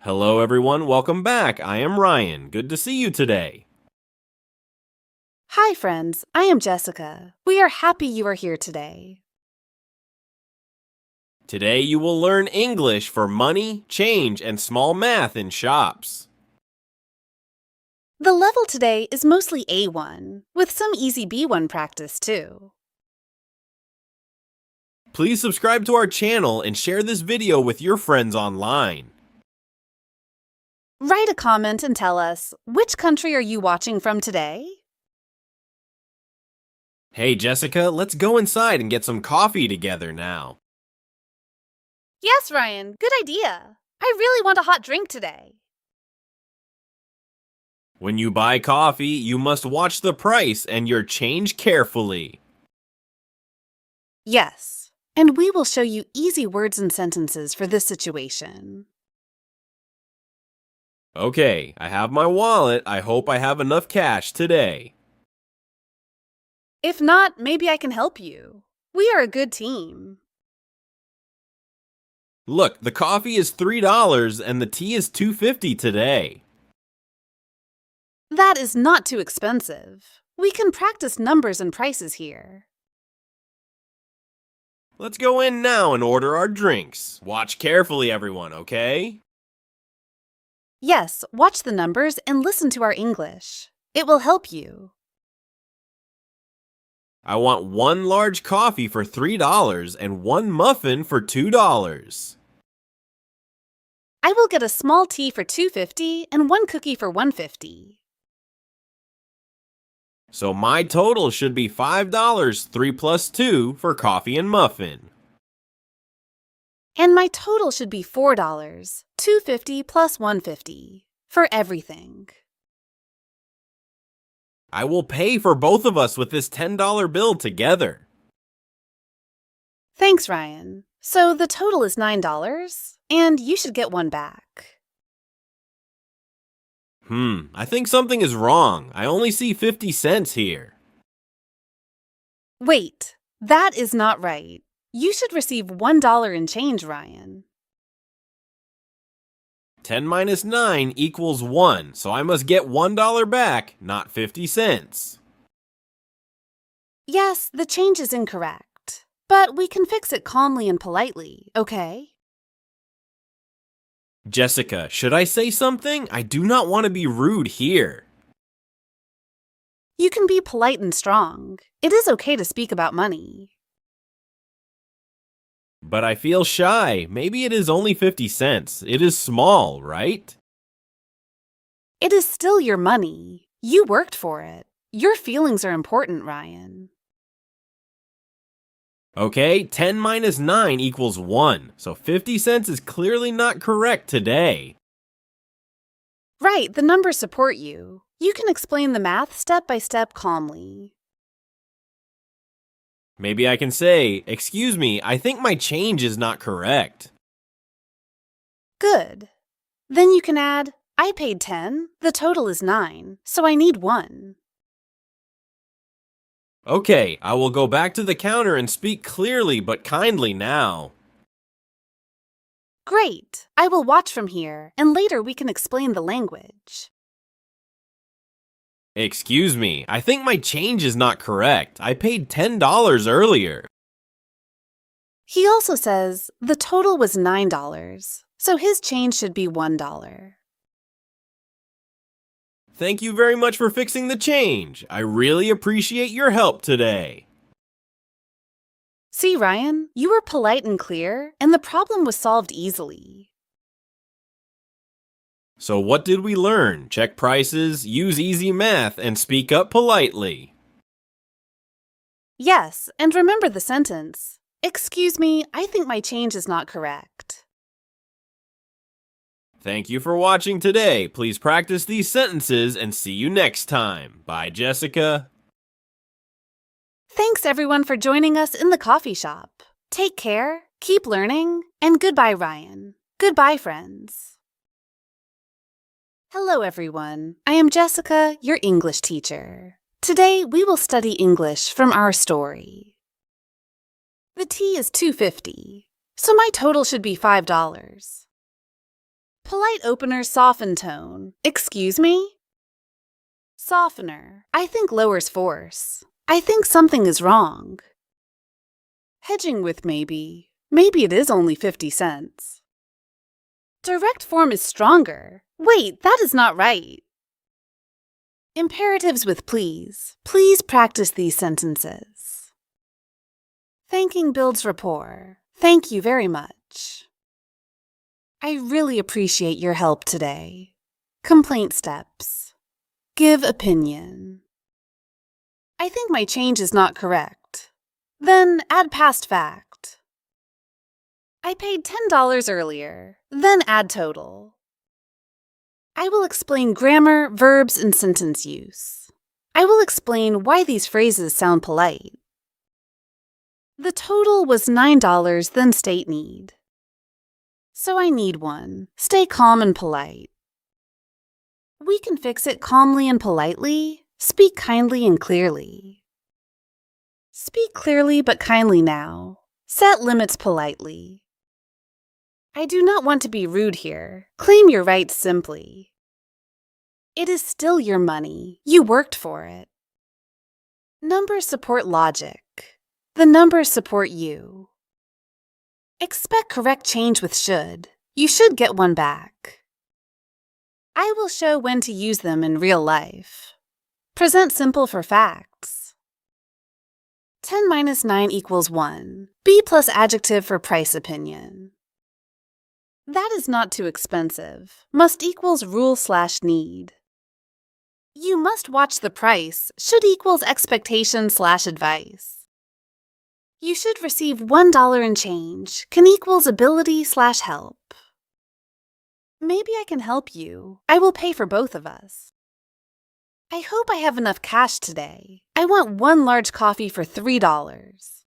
Hello everyone, welcome back. I am Ryan. Good to see you today. Hi, friends. I am Jessica. We are happy you are here today. Today you will learn English for money, change, and small math in shops. The level today is mostly A1, with some easy B1 practice too. Please subscribe to our channel and share this video with your friends online. Write a comment and tell us, which country are you watching from today? Hey Jessica, let's go inside and get some coffee together now. Yes, Ryan, good idea. I really want a hot drink today. When you buy coffee, you must watch the price and your change carefully. Yes, and we will show you easy words and sentences for this situation. Okay, I have my wallet. I hope I have enough cash today. If not, maybe I can help you. We are a good team. Look, the coffee is $3 and the tea is $2.50 today. That is not too expensive. We can practice numbers and prices here. Let's go in now and order our drinks. Watch carefully, everyone, okay? Yes, watch the numbers and listen to our English. It will help you. I want one large coffee for $3 and one muffin for $2. I will get a small tea for $2.50 and one cookie for $1.50. So my total should be $5, 3 plus 2 for coffee and muffin. And my total should be $4, $2.50 plus $1.50 for everything. I will pay for both of us with this $10 bill together. Thanks, Ryan. So the total is $9, and you should get one back. I think something is wrong. I only see 50 cents here. Wait, that is not right. You should receive $1 in change, Ryan. 10 minus 9 equals 1, so I must get $1 back, not 50 cents. Yes, the change is incorrect, but we can fix it calmly and politely, okay? Jessica, should I say something? I do not want to be rude here. You can be polite and strong. It is okay to speak about money. But I feel shy. Maybe it is only 50 cents. It is small, right? It is still your money. You worked for it. Your feelings are important, Ryan. Okay, 10 minus 9 equals 1, so 50 cents is clearly not correct today. Right, the numbers support you. You can explain the math step by step calmly. Maybe I can say, "Excuse me, I think my change is not correct." Good. Then you can add, I paid 10, the total is 9, so I need 1. Okay, I will go back to the counter and speak clearly but kindly now. Great. I will watch from here, and later we can explain the language. Excuse me, I think my change is not correct. I paid $10 earlier. He also says the total was $9, so his change should be $1. Thank you very much for fixing the change. I really appreciate your help today. See, Ryan, you were polite and clear, and the problem was solved easily. So what did we learn? Check prices, use easy math, and speak up politely. Yes, and remember the sentence. Excuse me, I think my change is not correct. Thank you for watching today. Please practice these sentences and see you next time. Bye, Jessica. Thanks everyone for joining us in the coffee shop. Take care, keep learning, and goodbye, Ryan. Goodbye, friends. Hello, everyone. I am Jessica, your English teacher. Today, we will study English from our story. The tea is $2.50, so my total should be $5. Polite opener soften tone. Excuse me? Softener. I think lowers force. I think something is wrong. Hedging with maybe. Maybe it is only 50 cents. Direct form is stronger. Wait, that is not right. Imperatives with please. Please practice these sentences. Thanking builds rapport. Thank you very much. I really appreciate your help today. Complaint steps. Give opinion. I think my change is not correct. Then add past fact. I paid $10 earlier. Then add total. I will explain grammar, verbs, and sentence use. I will explain why these phrases sound polite. The total was $9, then state need. So I need one. Stay calm and polite. We can fix it calmly and politely. Speak kindly and clearly. Speak clearly but kindly now. Set limits politely. I do not want to be rude here. Claim your rights simply. It is still your money. You worked for it. Numbers support logic. The numbers support you. Expect correct change with should. You should get one back. I will show when to use them in real life. Present simple for facts. 10 minus 9 equals 1. B plus adjective for price opinion. That is not too expensive. Must equals rule/need. You must watch the price. Should equals expectation/advice. You should receive $1 in change. Can equals ability/help. Maybe I can help you. I will pay for both of us. I hope I have enough cash today. I want one large coffee for $3.